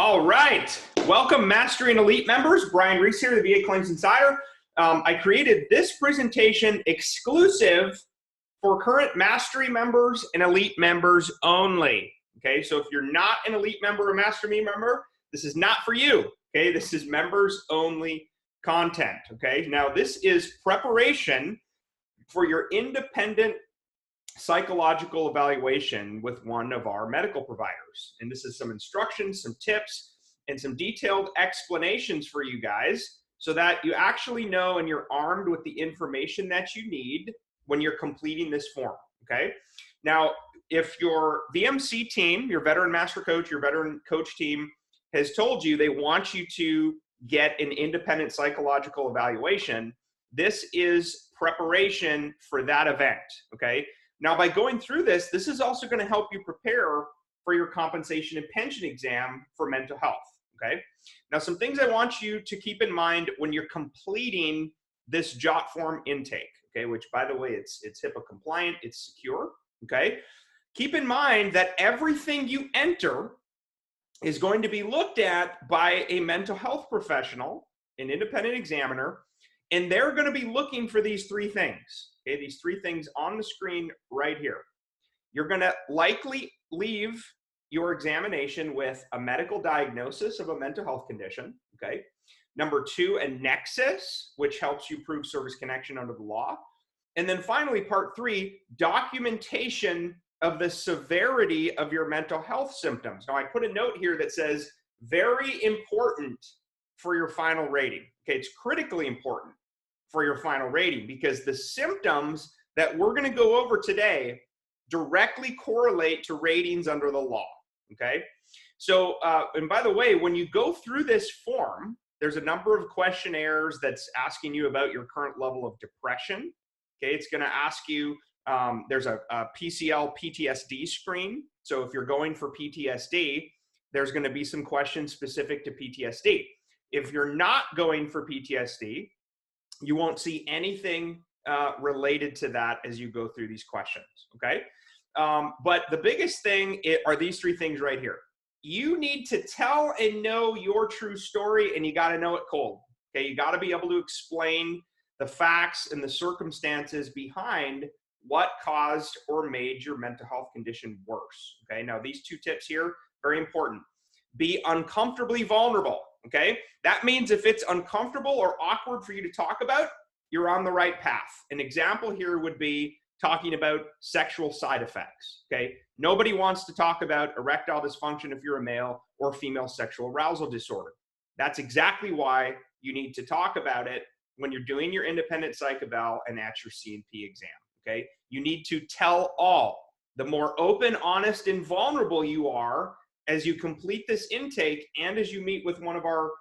All right. Welcome, Mastery and Elite members. Brian Reese here, the VA Claims Insider. I created this presentation exclusive for current Mastery members and Elite members only. Okay, so if you're not an Elite member or Mastery member, this is not for you. Okay, this is members only content. Okay, now this is preparation for your independent psychological evaluation with one of our medical providers. And this is some instructions, some tips, and some detailed explanations for you guys so that you actually know and you're armed with the information that you need when you're completing this form, okay? Now, if your VMC team, your veteran master coach, your veteran coach team has told you they want you to get an independent psychological evaluation, this is preparation for that event, okay? Now, by going through this, this is also going to help you prepare for your compensation and pension exam for mental health, okay? Now, some things I want you to keep in mind when you're completing this JOT form intake, okay, which, by the way, it's HIPAA compliant, it's secure, okay? Keep in mind that everything you enter is going to be looked at by a mental health professional, an independent examiner, and they're going to be looking for these three things. Okay, these three things on the screen right here. You're going to likely leave your examination with a medical diagnosis of a mental health condition. Okay. Number two, a nexus, which helps you prove service connection under the law. And then finally, part three, documentation of the severity of your mental health symptoms. Now, I put a note here that says very important for your final rating. Okay, it's critically important for your final rating because the symptoms that we're going to go over today directly correlate to ratings under the law, okay? So, and by the way, when you go through this form, there's a number of questionnaires that's asking you about your current level of depression, okay? It's going to ask you, there's a PCL PTSD screen. So if you're going for PTSD, there's going to be some questions specific to PTSD. If you're not going for PTSD, you won't see anything related to that as you go through these questions, okay? But the biggest thing are these three things right here. You need to tell and know your true story, and you got to know it cold, okay? You got to be able to explain the facts and the circumstances behind what caused or made your mental health condition worse, okay? Now, these two tips here, very important. Be uncomfortably vulnerable. Okay, that means if it's uncomfortable or awkward for you to talk about, you're on the right path. An example here would be talking about sexual side effects. Okay, nobody wants to talk about erectile dysfunction if you're a male or female sexual arousal disorder. That's exactly why you need to talk about it when you're doing your independent psych eval and at your C&P exam. Okay, you need to tell all. The more open, honest, and vulnerable you are as you complete this intake and as you meet with one of our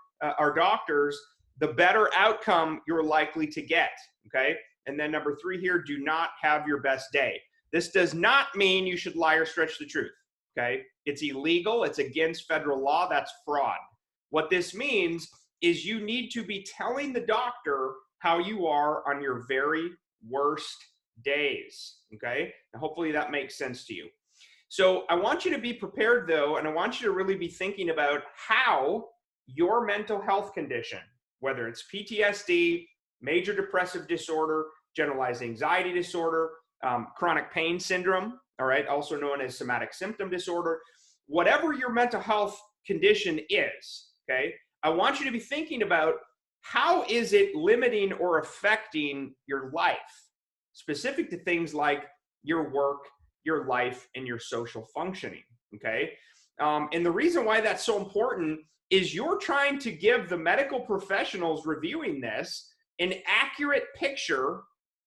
doctors, the better outcome you're likely to get, okay? And then number three here, do not have your best day. This does not mean you should lie or stretch the truth, okay? It's illegal. It's against federal law. That's fraud. What this means is you need to be telling the doctor how you are on your very worst days, okay? And hopefully that makes sense to you. So I want you to be prepared though, and I want you to really be thinking about how your mental health condition, whether it's PTSD, major depressive disorder, generalized anxiety disorder, chronic pain syndrome, all right, also known as somatic symptom disorder, whatever your mental health condition is, okay, I want you to be thinking about how is it limiting or affecting your life, specific to things like your work, your life, and your social functioning, okay? And the reason why that's so important is you're trying to give the medical professionals reviewing this an accurate picture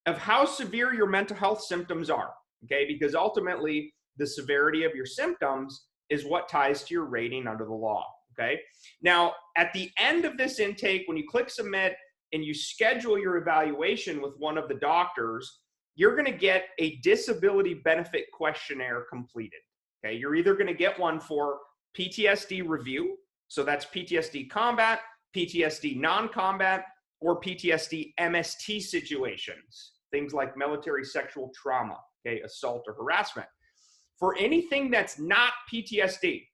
of how severe your mental health symptoms are, okay? Because ultimately, the severity of your symptoms is what ties to your rating under the law, okay? Now, at the end of this intake, when you click submit and you schedule your evaluation with one of the doctors, you're going to get a disability benefit questionnaire completed. Okay, you're either going to get one for PTSD review, so that's PTSD combat, PTSD non-combat, or PTSD MST situations, things like military sexual trauma, okay, assault or harassment. For anything that's not PTSD,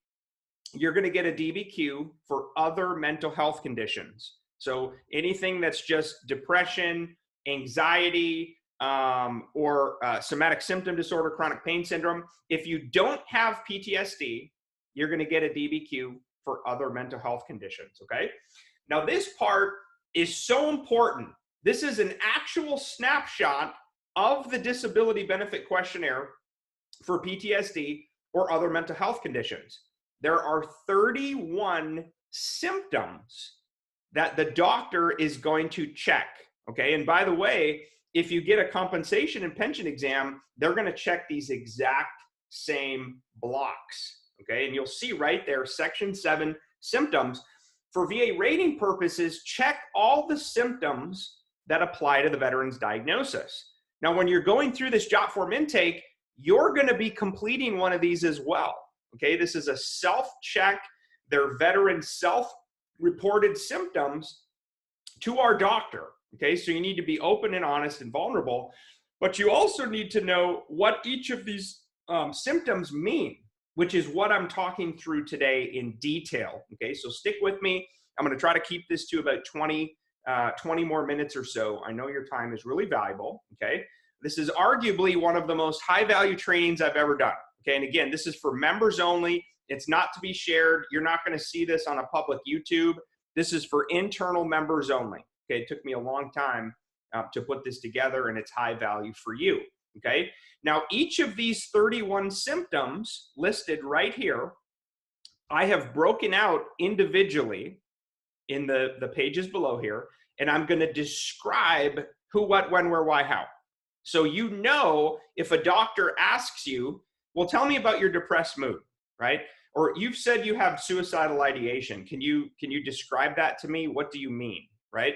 you're going to get a DBQ for other mental health conditions. So anything that's just depression, anxiety, or somatic symptom disorder, chronic pain syndrome. If you don't have PTSD, you're going to get a DBQ for other mental health conditions, okay? Now, this part is so important. This is an actual snapshot of the disability benefit questionnaire for PTSD or other mental health conditions. There are 31 symptoms that the doctor is going to check, okay? And by the way, if you get a compensation and pension exam, they're going to check these exact same blocks, okay? And you'll see right there, Section 7, symptoms. For VA rating purposes, check all the symptoms that apply to the veteran's diagnosis. Now, when you're going through this job form intake, you're going to be completing one of these as well, okay? This is a self-check. They're veteran self-reported symptoms to our doctor, okay? So you need to be open and honest and vulnerable, but you also need to know what each of these symptoms mean, which is what I'm talking through today in detail, okay? So stick with me. I'm going to try to keep this to about 20 more minutes or so. I know your time is really valuable, okay? This is arguably one of the most high-value trainings I've ever done, okay? And again, this is for members only. It's not to be shared. You're not going to see this on a public YouTube. This is for internal members only, okay? It took me a long time to put this together, and it's high value for you, okay? Now, each of these 31 symptoms listed right here, I have broken out individually in the pages below here, and I'm going to describe who, what, when, where, why, how. So you know if a doctor asks you, well, tell me about your depressed mood, right? Or you've said you have suicidal ideation. Can you describe that to me? What do you mean, right?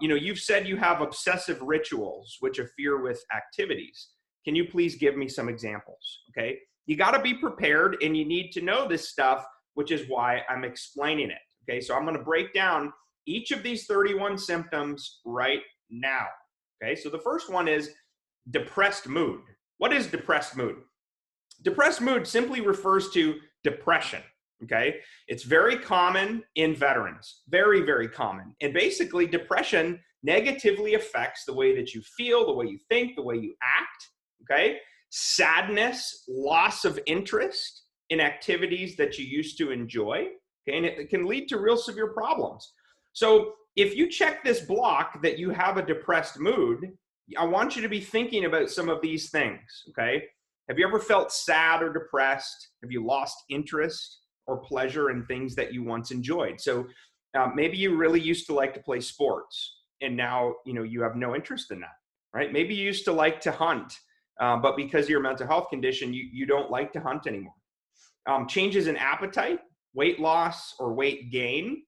You've said you have obsessive rituals, which interfere with activities. Can you please give me some examples, okay? You got to be prepared, and you need to know this stuff, which is why I'm explaining it, okay? So I'm going to break down each of these 31 symptoms right now, okay? So the first one is depressed mood. What is depressed mood? Depressed mood simply refers to depression, okay? It's very common in veterans, very, very common. And basically, depression negatively affects the way that you feel, the way you think, the way you act, okay? Sadness, loss of interest in activities that you used to enjoy, okay? And it can lead to real severe problems. So if you check this block that you have a depressed mood, I want you to be thinking about some of these things, okay? Have you ever felt sad or depressed? Have you lost interest or pleasure in things that you once enjoyed? So maybe you really used to like to play sports, and now you have no interest in that, right? Maybe you used to like to hunt, but because of your mental health condition, you don't like to hunt anymore. Changes in appetite, weight loss or weight gain,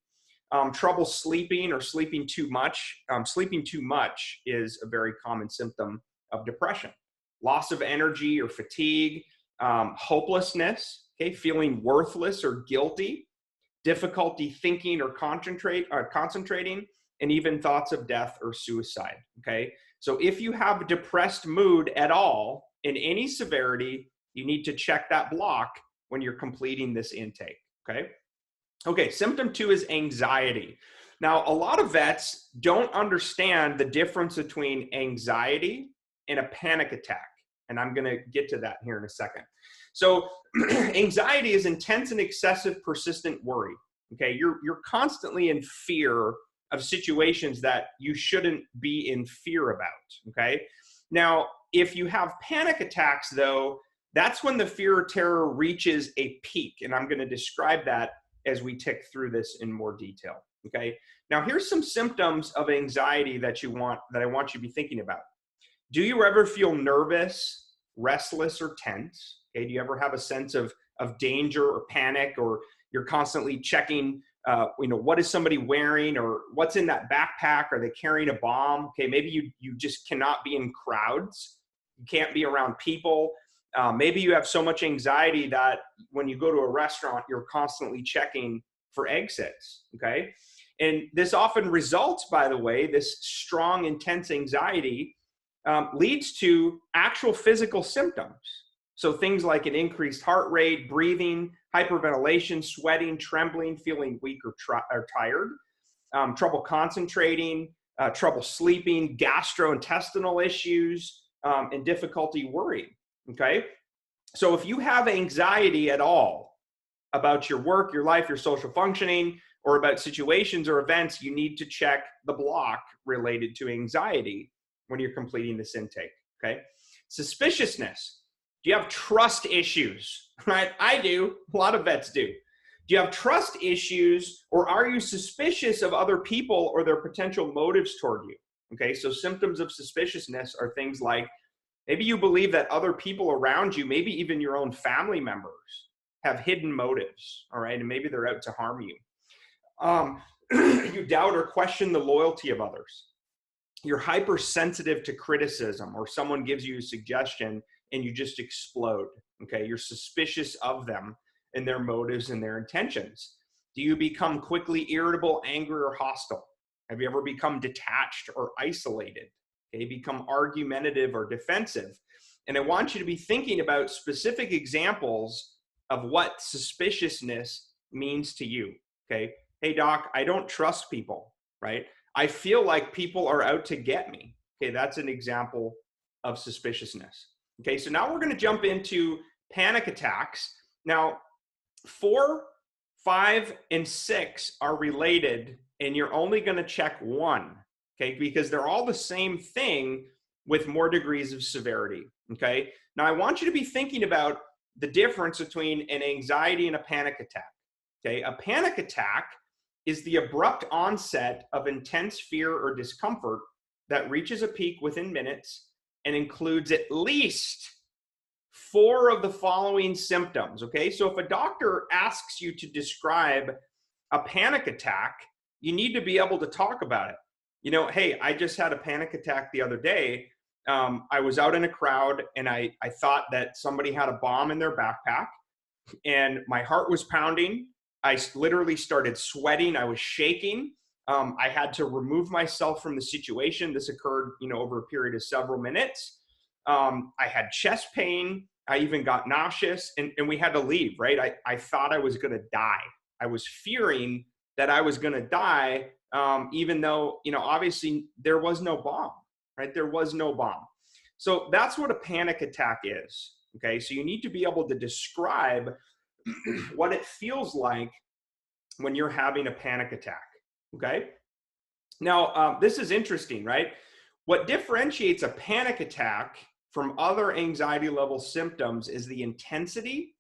trouble sleeping or sleeping too much. Sleeping too much is a very common symptom of depression. Loss of energy or fatigue, hopelessness, okay, feeling worthless or guilty, difficulty thinking or concentrating, and even thoughts of death or suicide, okay? So if you have depressed mood at all in any severity, you need to check that block when you're completing this intake, okay? Okay, symptom 2 is anxiety. Now, a lot of vets don't understand the difference between anxiety and a panic attack, and I'm going to get to that here in a second. So anxiety is intense and excessive persistent worry, okay? You're constantly in fear of situations that you shouldn't be in fear about, okay? Now, if you have panic attacks, though, that's when the fear or terror reaches a peak, and I'm going to describe that as we tick through this in more detail, okay? Now, here's some symptoms of anxiety that I want you to be thinking about. Do you ever feel nervous, restless, or tense? Okay, do you ever have a sense of danger or panic, or you're constantly checking, what is somebody wearing, or what's in that backpack? Are they carrying a bomb? Okay, maybe you just cannot be in crowds. You can't be around people. Maybe you have so much anxiety that when you go to a restaurant, you're constantly checking for exits, okay? And this often results, by the way, this strong, intense anxiety leads to actual physical symptoms. So things like an increased heart rate, breathing, hyperventilation, sweating, trembling, feeling weak or tired, trouble concentrating, trouble sleeping, gastrointestinal issues, and difficulty worrying, okay? So if you have anxiety at all about your work, your life, your social functioning, or about situations or events, you need to check the block related to anxiety when you're completing this intake, okay? Suspiciousness. Do you have trust issues, right? I do. A lot of vets do. Do you have trust issues, or are you suspicious of other people or their potential motives toward you? Okay, so symptoms of suspiciousness are things like maybe you believe that other people around you, maybe even your own family members, have hidden motives, all right, and maybe they're out to harm you. You doubt or question the loyalty of others. You're hypersensitive to criticism, or someone gives you a suggestion and you just explode, okay? You're suspicious of them and their motives and their intentions. Do you become quickly irritable, angry, or hostile? Have you ever become detached or isolated? Okay, become argumentative or defensive? And I want you to be thinking about specific examples of what suspiciousness means to you, okay? Hey, doc, I don't trust people, right? I feel like people are out to get me. Okay, that's an example of suspiciousness. Okay, so now we're going to jump into panic attacks. Now, 4, 5, and 6 are related, and you're only going to check one, okay, because they're all the same thing with more degrees of severity, okay? Now, I want you to be thinking about the difference between an anxiety and a panic attack, okay? A panic attack is the abrupt onset of intense fear or discomfort that reaches a peak within minutes and includes at least 4 of the following symptoms, okay? So if a doctor asks you to describe a panic attack, you need to be able to talk about it. You know, hey, I just had a panic attack the other day. I was out in a crowd and I thought that somebody had a bomb in their backpack and my heart was pounding. I literally started sweating. I was shaking. I had to remove myself from the situation. This occurred, you know, over a period of several minutes. I had chest pain. I even got nauseous and we had to leave, right? I thought I was going to die. I was fearing that I was going to die, even though, you know, obviously there was no bomb, right? There was no bomb. So that's what a panic attack is, okay? So you need to be able to describe what it feels like when you're having a panic attack, okay? Now, this is interesting, right? What differentiates a panic attack from other anxiety level symptoms is the intensity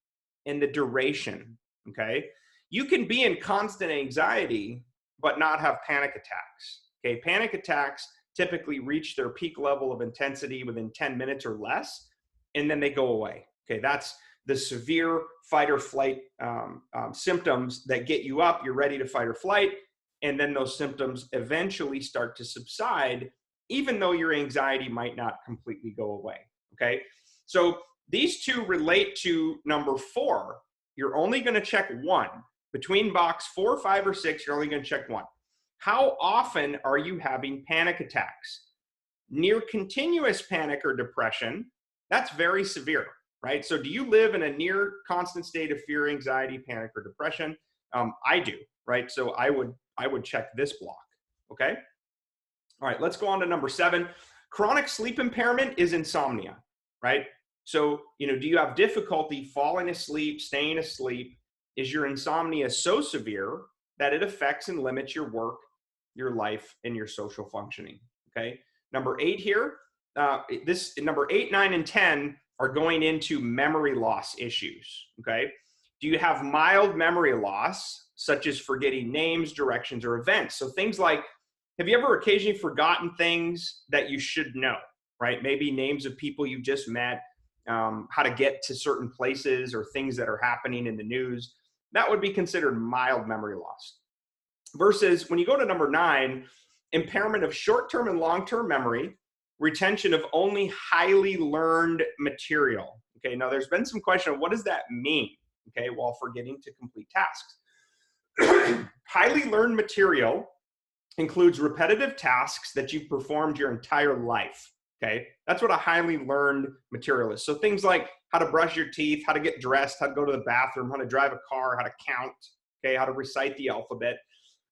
and the duration, okay? You can be in constant anxiety, but not have panic attacks, okay? Panic attacks typically reach their peak level of intensity within 10 minutes or less, and then they go away, okay? That's the severe fight or flight symptoms that get you up, you're ready to fight or flight, and then those symptoms eventually start to subside, even though your anxiety might not completely go away, okay? So these two relate to number 4. You're only gonna check one. Between box 4, 5, or 6, you're only gonna check one. How often are you having panic attacks? Near continuous panic or depression, that's very severe, right? So do you live in a near constant state of fear, anxiety, panic, or depression? I do, right? So I would check this block, okay? All right, let's go on to number 7. Chronic sleep impairment is insomnia, right? So, you know, do you have difficulty falling asleep, staying asleep? Is your insomnia so severe that it affects and limits your work, your life, and your social functioning, okay? Number 8 here, number 8, 9, and 10 are going into memory loss issues, okay? Do you have mild memory loss, such as forgetting names, directions, or events? So things like, have you ever occasionally forgotten things that you should know, right? Maybe names of people you just met, how to get to certain places or things that are happening in the news. That would be considered mild memory loss. Versus when you go to number 9, impairment of short-term and long-term memory, retention of only highly learned material. Okay, now there's been some question of what does that mean, okay, while forgetting to complete tasks. Highly learned material includes repetitive tasks that you've performed your entire life, okay? That's what a highly learned material is. So things like how to brush your teeth, how to get dressed, how to go to the bathroom, how to drive a car, how to count, okay, how to recite the alphabet.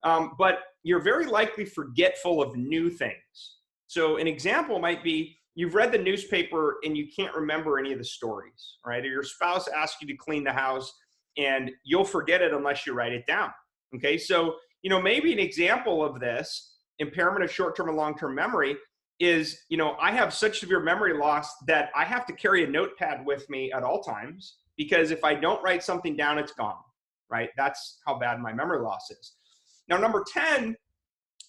But you're very likely forgetful of new things. So an example might be you've read the newspaper and you can't remember any of the stories, right? Or your spouse asks you to clean the house and you'll forget it unless you write it down. Okay, so maybe an example of this impairment of short-term and long-term memory is, I have such severe memory loss that I have to carry a notepad with me at all times, because if I don't write something down, it's gone, right? That's how bad my memory loss is. Now, number 10,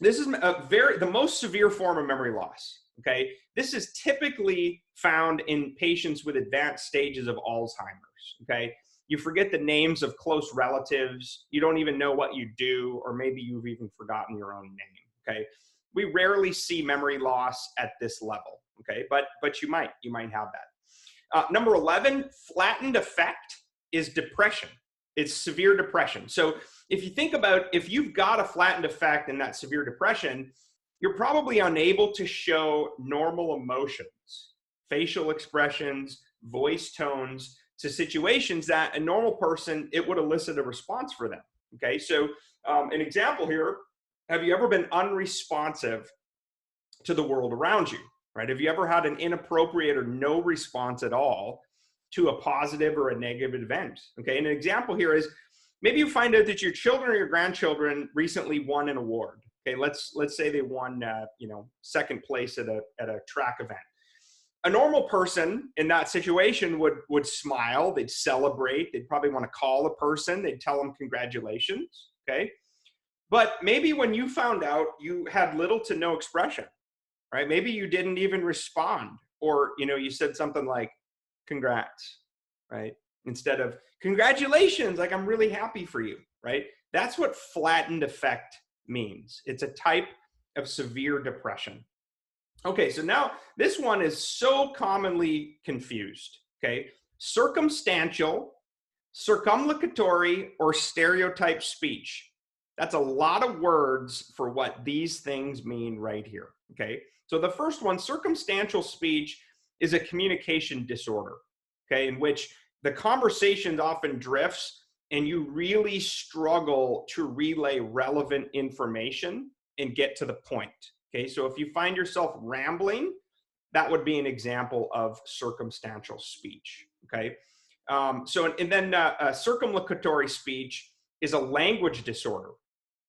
this is the most severe form of memory loss, okay? This is typically found in patients with advanced stages of Alzheimer's, okay? You forget the names of close relatives, you don't even know what you do, or maybe you've even forgotten your own name, okay? We rarely see memory loss at this level, okay? But you might have that. Number 11, flattened affect is depression. It's severe depression. So if you think about, if you've got a flattened affect and that severe depression, you're probably unable to show normal emotions, facial expressions, voice tones to situations that a normal person, it would elicit a response for them, okay? So an example here, have you ever been unresponsive to the world around you, right? Have you ever had an inappropriate or no response at all to a positive or a negative event, okay? And an example here is, maybe you find out that your children or your grandchildren recently won an award, okay? Let's say they won, second place at a track event. A normal person in that situation would smile, they'd celebrate, they'd probably want to call a person, they'd tell them congratulations, okay? But maybe when you found out, you had little to no expression, right? Maybe you didn't even respond, or you said something like, congrats, right? Instead of congratulations, like I'm really happy for you, right? That's what flattened affect means. It's a type of severe depression. Okay, so now this one is so commonly confused, okay? Circumstantial, circumlocutory, or stereotype speech. That's a lot of words for what these things mean right here, okay? So the first one, circumstantial speech, is a communication disorder, okay, in which the conversation often drifts and you really struggle to relay relevant information and get to the point, okay? So if you find yourself rambling, that would be an example of circumstantial speech, okay? And then circumlocutory speech is a language disorder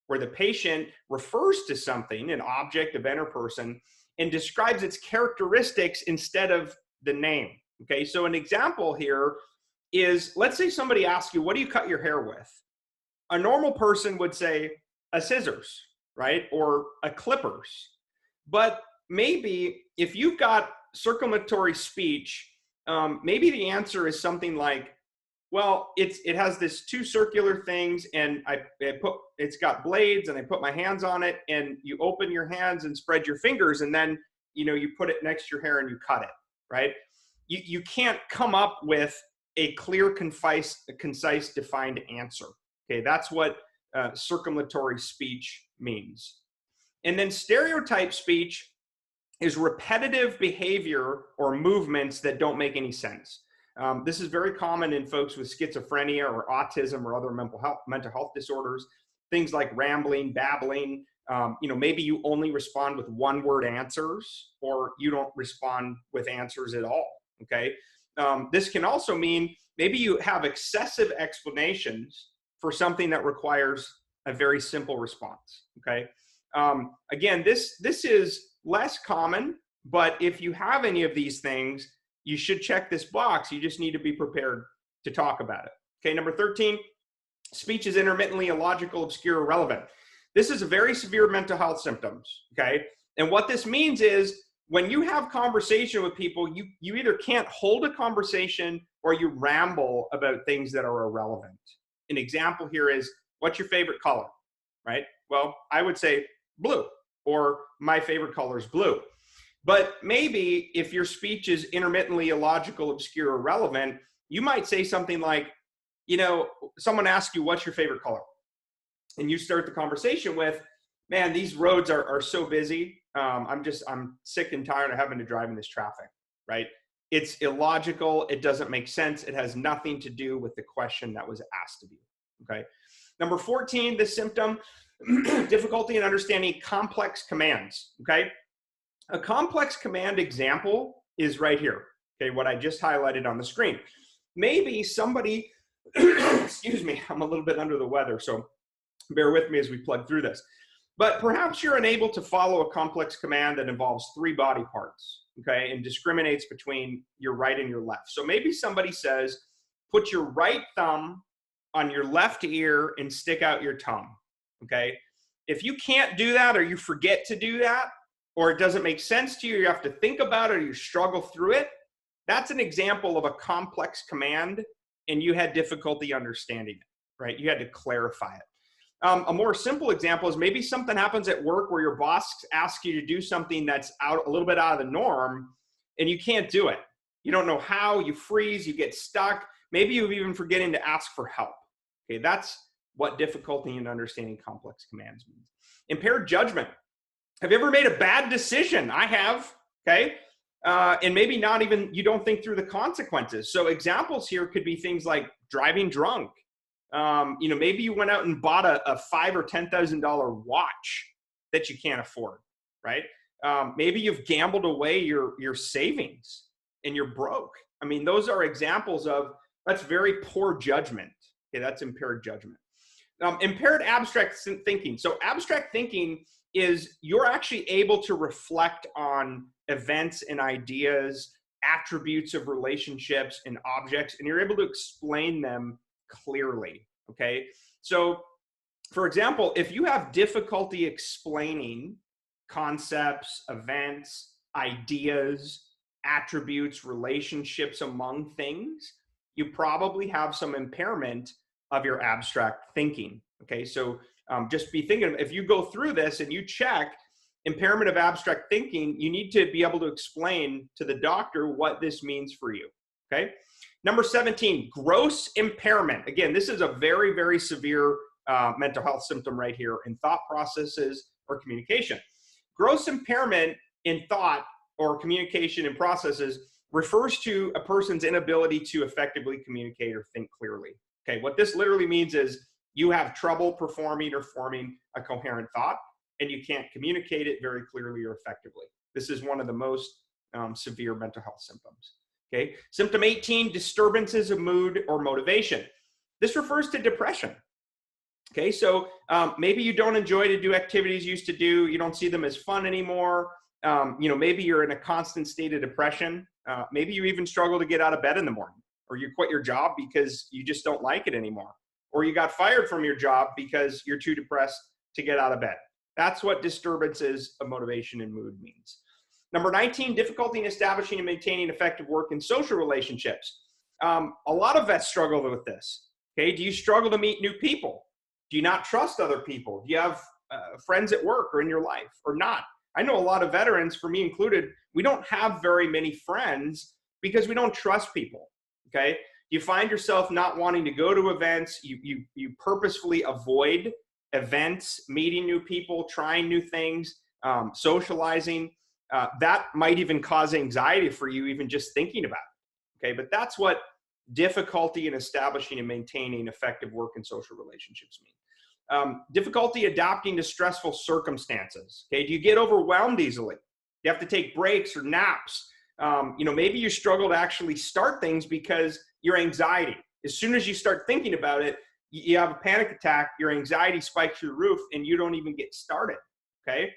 where the patient refers to something, an object, event, or person, and describes its characteristics instead of the name, okay? So an example here is, let's say somebody asks you, what do you cut your hair with? A normal person would say a scissors, right? Or a clippers. But maybe if you've got circumlocutory speech, maybe the answer is something like, well, it has this two circular things, and it's got blades, and I put my hands on it, and you open your hands and spread your fingers, and then you put it next to your hair and you cut it, right? You can't come up with a clear, concise, defined answer. Okay, that's what circumlocutory speech means. And then stereotype speech is repetitive behavior or movements that don't make any sense. This is very common in folks with schizophrenia or autism or other mental health disorders. Things like rambling, babbling. Maybe you only respond with one-word answers, or you don't respond with answers at all. Okay. This can also mean maybe you have excessive explanations for something that requires a very simple response. Okay. Again, this is less common, but if you have any of these things, you should check this box. You just need to be prepared to talk about it. Okay, number 13, speech is intermittently illogical, obscure, irrelevant. This is a very severe mental health symptoms, okay? And what this means is when you have conversation with people, you either can't hold a conversation or you ramble about things that are irrelevant. An example here is, what's your favorite color, right? Well, I would say blue, or my favorite color is blue. But maybe if your speech is intermittently illogical, obscure, irrelevant, you might say something like, someone asks you, what's your favorite color? And you start the conversation with, man, these roads are so busy. I'm sick and tired of having to drive in this traffic, right? It's illogical. It doesn't make sense. It has nothing to do with the question that was asked of you. Okay. Number 14, the symptom, difficulty in understanding complex commands. Okay. A complex command example is right here. Okay. What I just highlighted on the screen. Maybe somebody, excuse me, I'm a little bit under the weather, so bear with me as we plug through this. But perhaps you're unable to follow a complex command that involves 3 body parts, okay, and discriminates between your right and your left. So maybe somebody says, put your right thumb on your left ear and stick out your tongue, okay? If you can't do that, or you forget to do that, or it doesn't make sense to you, you have to think about it, or you struggle through it, that's an example of a complex command, and you had difficulty understanding it, right? You had to clarify it. A more simple example is maybe something happens at work where your boss asks you to do something that's a little bit out of the norm, and you can't do it. You don't know how, you freeze, you get stuck. Maybe you've even forgetting to ask for help. Okay, that's what difficulty in understanding complex commands means. Impaired judgment. Have you ever made a bad decision? I have, okay? And maybe not even, you don't think through the consequences. So examples here could be things like driving drunk. Maybe you went out and bought a $5,000 or $10,000 watch that you can't afford, right? Maybe you've gambled away your savings and you're broke. I mean, those are examples of, that's very poor judgment. Okay, that's impaired judgment. Impaired abstract thinking. So abstract thinking is you're actually able to reflect on events and ideas, attributes of relationships and objects, and you're able to explain them clearly, okay? So, for example, if you have difficulty explaining concepts, events, ideas, attributes, relationships among things, you probably have some impairment of your abstract thinking, okay? So just be thinking, if you go through this and you check impairment of abstract thinking, you need to be able to explain to the doctor what this means for you, okay? Number 17, gross impairment. Again, this is a very, very severe mental health symptom right here in thought processes or communication. Gross impairment in thought or communication and processes refers to a person's inability to effectively communicate or think clearly. Okay, what this literally means is you have trouble performing or forming a coherent thought, and you can't communicate it very clearly or effectively. This is one of the most severe mental health symptoms. Okay, symptom 18, disturbances of mood or motivation. This refers to depression. Okay, so maybe you don't enjoy to do activities you used to do. You don't see them as fun anymore. Maybe you're in a constant state of depression. Maybe you even struggle to get out of bed in the morning, or you quit your job because you just don't like it anymore, or you got fired from your job because you're too depressed to get out of bed. That's what disturbances of motivation and mood means. Number 19, difficulty in establishing and maintaining effective work and social relationships. A lot of vets struggle with this. Okay, do you struggle to meet new people? Do you not trust other people? Do you have friends at work or in your life or not? I know a lot of veterans, for me included, we don't have very many friends because we don't trust people. Okay, you find yourself not wanting to go to events. You purposefully avoid events, meeting new people, trying new things, socializing. That might even cause anxiety for you, even just thinking about it. Okay, but that's what difficulty in establishing and maintaining effective work and social relationships mean. Difficulty adapting to stressful circumstances. Okay, do you get overwhelmed easily? You have to take breaks or naps. Maybe you struggle to actually start things because your anxiety. As soon as you start thinking about it, you have a panic attack, your anxiety spikes through the roof, and you don't even get started. Okay.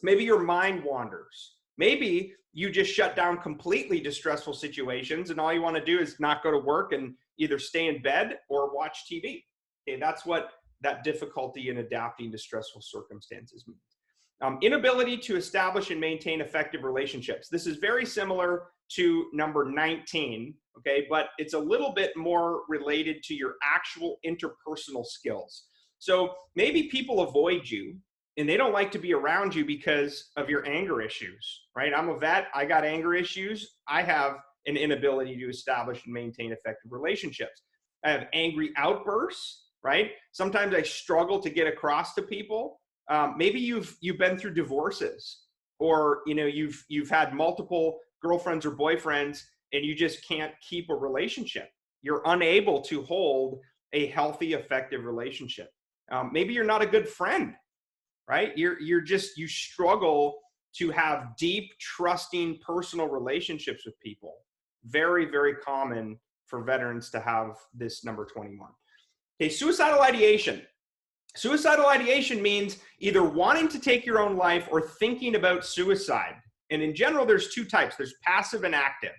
Maybe your mind wanders. Maybe you just shut down completely to stressful situations, and all you want to do is not go to work and either stay in bed or watch TV. Okay, that's what that difficulty in adapting to stressful circumstances means. Inability to establish and maintain effective relationships. This is very similar to number 19, okay, but it's a little bit more related to your actual interpersonal skills. So maybe people avoid you and they don't like to be around you because of your anger issues, right? I'm a vet, I got anger issues. I have an inability to establish and maintain effective relationships. I have angry outbursts, right? Sometimes I struggle to get across to people. Maybe you've been through divorces, or you've had multiple girlfriends or boyfriends, and you just can't keep a relationship. You're unable to hold a healthy, effective relationship. Maybe you're not a good friend, right? You struggle to have deep, trusting, personal relationships with people. Very, very common for veterans to have this number 21. Okay, suicidal ideation. Suicidal ideation means either wanting to take your own life or thinking about suicide. And in general, there's two types. There's passive and active.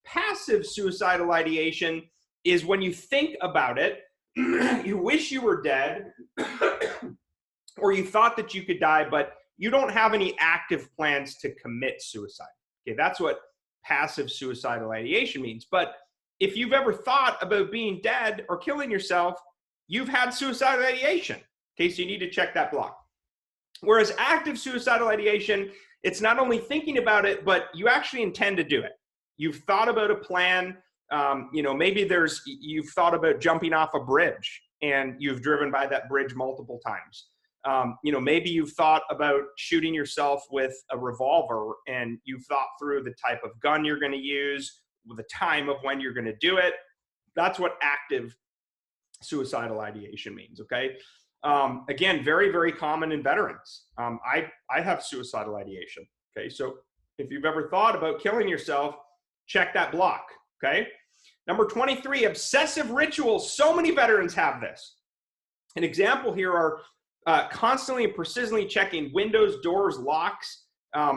Passive suicidal ideation is when you think about it, you wish you were dead, or you thought that you could die, but you don't have any active plans to commit suicide. Okay, that's what passive suicidal ideation means. But if you've ever thought about being dead or killing yourself, you've had suicidal ideation. Okay, so you need to check that block. Whereas active suicidal ideation, it's not only thinking about it, but you actually intend to do it. You've thought about a plan. Maybe you've thought about jumping off a bridge and you've driven by that bridge multiple times. Maybe you've thought about shooting yourself with a revolver and you've thought through the type of gun you're going to use, the time of when you're going to do it. That's what active suicidal ideation means, okay? Again, very, very common in veterans. I have suicidal ideation, okay? So if you've ever thought about killing yourself, check that block, okay? Number 23, obsessive rituals. So many veterans have this. An example here are constantly and persistently checking windows, doors, locks.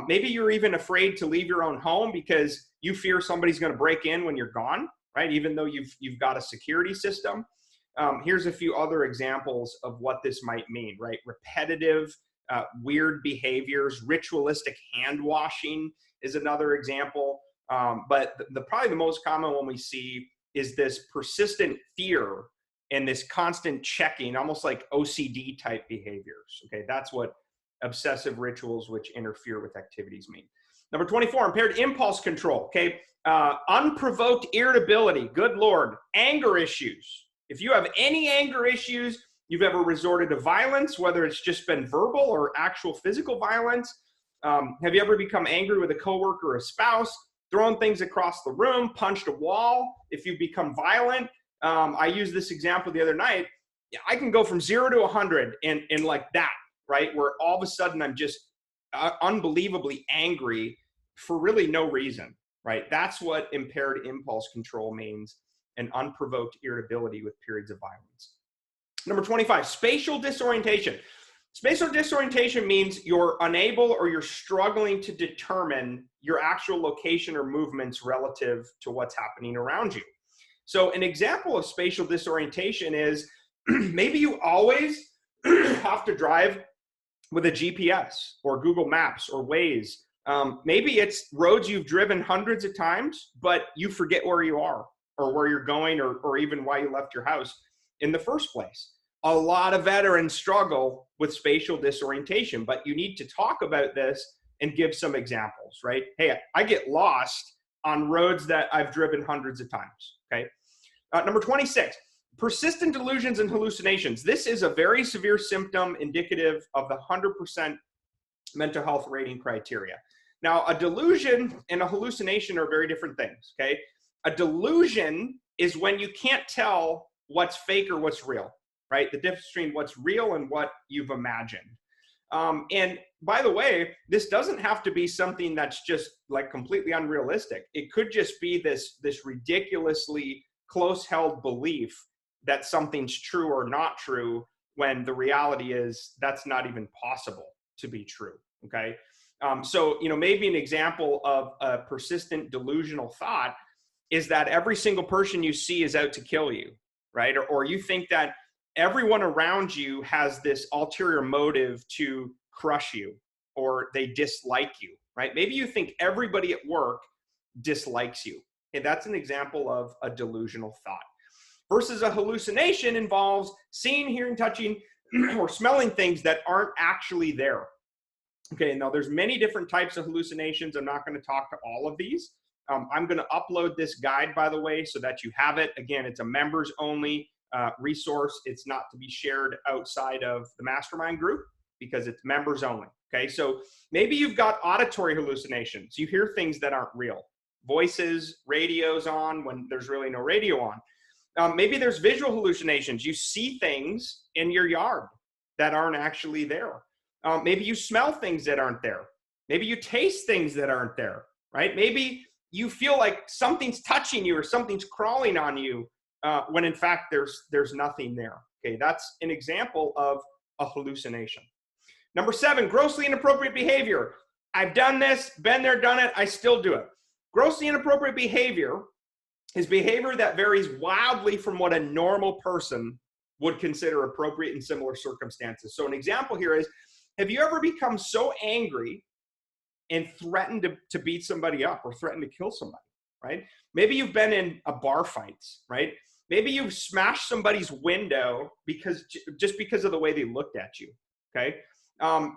Maybe you're even afraid to leave your own home because you fear somebody's going to break in when you're gone, right? Even though you've got a security system. Here's a few other examples of what this might mean, right? Repetitive, weird behaviors, ritualistic hand washing is another example. But probably the most common one we see is this persistent fear and this constant checking, almost like OCD type behaviors. Okay, that's what obsessive rituals which interfere with activities mean. Number 24, impaired impulse control. Okay, unprovoked irritability. Good Lord, anger issues. If you have any anger issues, you've ever resorted to violence, whether it's just been verbal or actual physical violence. Have you ever become angry with a coworker or a spouse, thrown things across the room, punched a wall? If you've become violent, I used this example the other night. I can go from 0 to 100 in like that, right? Where all of a sudden I'm just unbelievably angry for really no reason, right? That's what impaired impulse control means, and unprovoked irritability with periods of violence. Number 25, spatial disorientation. Spatial disorientation means you're unable or you're struggling to determine your actual location or movements relative to what's happening around you. So an example of spatial disorientation is maybe you always have to drive with a GPS or Google Maps or Waze. Maybe it's roads you've driven hundreds of times, but you forget where you are or where you're going or even why you left your house in the first place. A lot of veterans struggle with spatial disorientation, but you need to talk about this and give some examples, right? Hey, I get lost on roads that I've driven hundreds of times, okay? Number 26, persistent delusions and hallucinations. This is a very severe symptom indicative of the 100% mental health rating criteria. Now, a delusion and a hallucination are very different things, okay? A delusion is when you can't tell what's fake or what's real, right? The difference between what's real and what you've imagined. And by the way, this doesn't have to be something that's just like completely unrealistic. It could just be this ridiculously close-held belief that something's true or not true when the reality is that's not even possible to be true, okay? So, maybe an example of a persistent delusional thought is that every single person you see is out to kill you, right? Or you think that everyone around you has this ulterior motive to crush you, or they dislike you, right? Maybe you think everybody at work dislikes you. Okay, that's an example of a delusional thought. Versus a hallucination involves seeing, hearing, touching, or smelling things that aren't actually there. Okay, now there's many different types of hallucinations. I'm not going to talk to all of these. I'm going to upload this guide, by the way, so that you have it. Again, it's a members only resource. It's not to be shared outside of the mastermind group because it's members only. Okay, so maybe you've got auditory hallucinations. You hear things that aren't real. voices, radios on when there's really no radio on. Maybe there's visual hallucinations. You see things in your yard that aren't actually there. Maybe you smell things that aren't there. Maybe you taste things that aren't there, right? Maybe you feel like something's touching you or something's crawling on you when in fact there's nothing there. Okay, that's an example of a hallucination. Number 7, grossly inappropriate behavior. I've done this, been there, done it, I still do it. Grossly inappropriate behavior is behavior that varies wildly from what a normal person would consider appropriate in similar circumstances. So an example here is, have you ever become so angry and threatened to beat somebody up or threatened to kill somebody, right? Maybe you've been in a bar fights, right? Maybe you've smashed somebody's window just because of the way they looked at you, okay?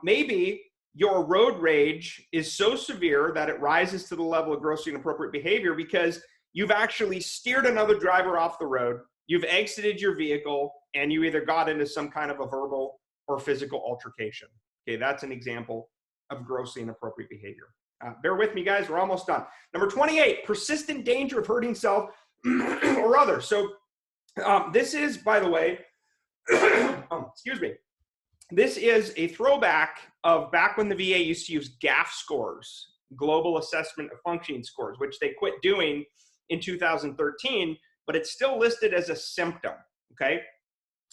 Maybe your road rage is so severe that it rises to the level of grossly inappropriate behavior because you've actually steered another driver off the road, you've exited your vehicle, and you either got into some kind of a verbal or physical altercation. Okay, that's an example of grossly inappropriate behavior. Bear with me, guys, we're almost done. Number 28, persistent danger of hurting self or others. So this is, by the way, excuse me, this is a throwback of back when the VA used to use GAF scores, Global Assessment of Functioning scores, which they quit doing in 2013, but it's still listed as a symptom, okay?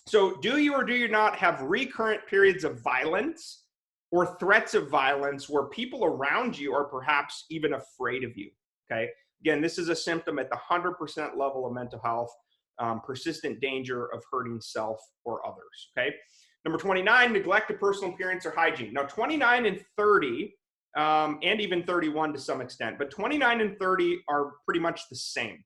So do you or do you not have recurrent periods of violence or threats of violence where people around you are perhaps even afraid of you, okay? Again, this is a symptom at the 100% level of mental health, persistent danger of hurting self or others, okay? Number 29, neglect of personal appearance or hygiene. Now 29 and 30, and even 31 to some extent, but 29 and 30 are pretty much the same.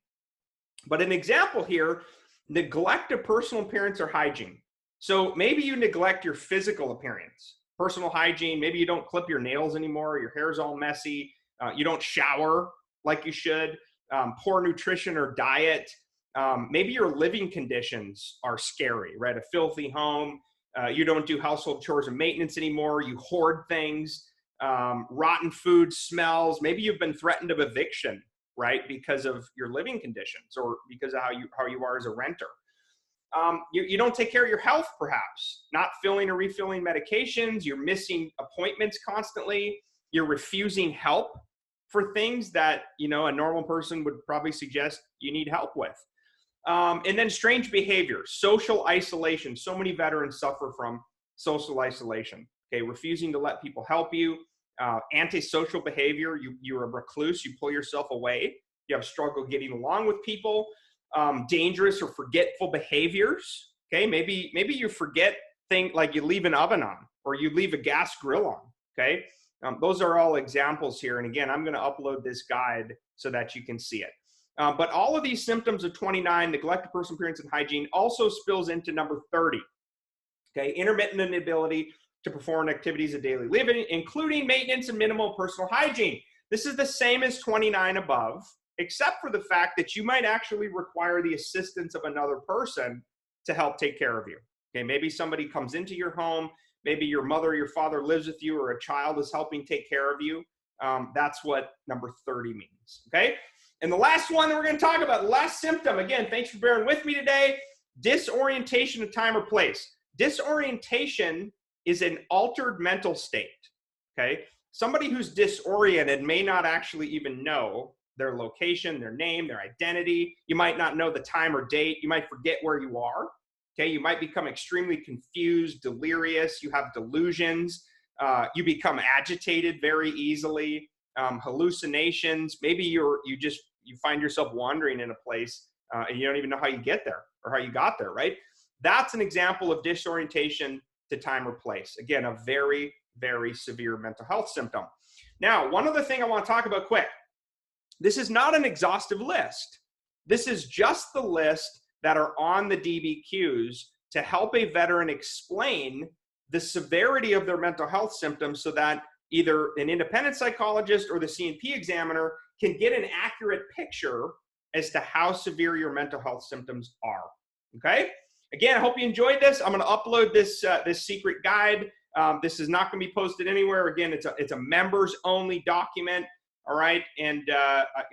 But an example here, neglect of personal appearance or hygiene. So maybe you neglect your physical appearance, personal hygiene. Maybe you don't clip your nails anymore. Your hair's all messy. You don't shower like you should. Poor nutrition or diet. Maybe your living conditions are scary, right? A filthy home. You don't do household chores and maintenance anymore. You hoard things. Rotten food smells. Maybe you've been threatened of eviction, right? Because of your living conditions or because of how you are as a renter. You don't take care of your health, perhaps. Not filling or refilling medications. You're missing appointments constantly. You're refusing help for things that, you know, a normal person would probably suggest you need help with. And then strange behavior, social isolation. So many veterans suffer from social isolation. Okay, refusing to let people help you. Antisocial behavior, you're a recluse, you pull yourself away. You have struggle getting along with people. Dangerous or forgetful behaviors. Okay, maybe you forget things like you leave an oven on or you leave a gas grill on. Okay, those are all examples here. And again, I'm going to upload this guide so that you can see it. But all of these symptoms of 29, neglect of personal appearance and hygiene, also spills into number 30. Okay, intermittent inability to perform activities of daily living, including maintenance and minimal personal hygiene. This is the same as 29 above, except for the fact that you might actually require the assistance of another person to help take care of you. Okay, maybe somebody comes into your home, maybe your mother or your father lives with you, or a child is helping take care of you. That's what number 30 means, okay? And the last one that we're going to talk about, the last symptom, again, thanks for bearing with me today, disorientation of time or place. Disorientation is an altered mental state, okay? Somebody who's disoriented may not actually even know their location, their name, their identity. You might not know the time or date. You might forget where you are, okay? You might become extremely confused, delirious. You have delusions. You become agitated very easily. Hallucinations. Maybe you find yourself wandering in a place and you don't even know how you get there or how you got there, right? That's an example of disorientation to time or place. Again, a very, very severe mental health symptom. Now, one other thing I want to talk about quick. This is not an exhaustive list. This is just the list that are on the DBQs to help a veteran explain the severity of their mental health symptoms so that either an independent psychologist or the C&P examiner can get an accurate picture as to how severe your mental health symptoms are, okay? Again, I hope you enjoyed this. I'm going to upload this secret guide. This is not going to be posted anywhere. Again, it's a members-only document. All right. And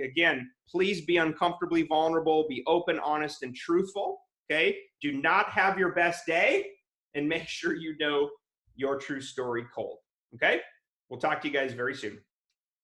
again, please be uncomfortably vulnerable, be open, honest, and truthful. Okay. Do not have your best day, and make sure you know your true story cold. Okay. We'll talk to you guys very soon.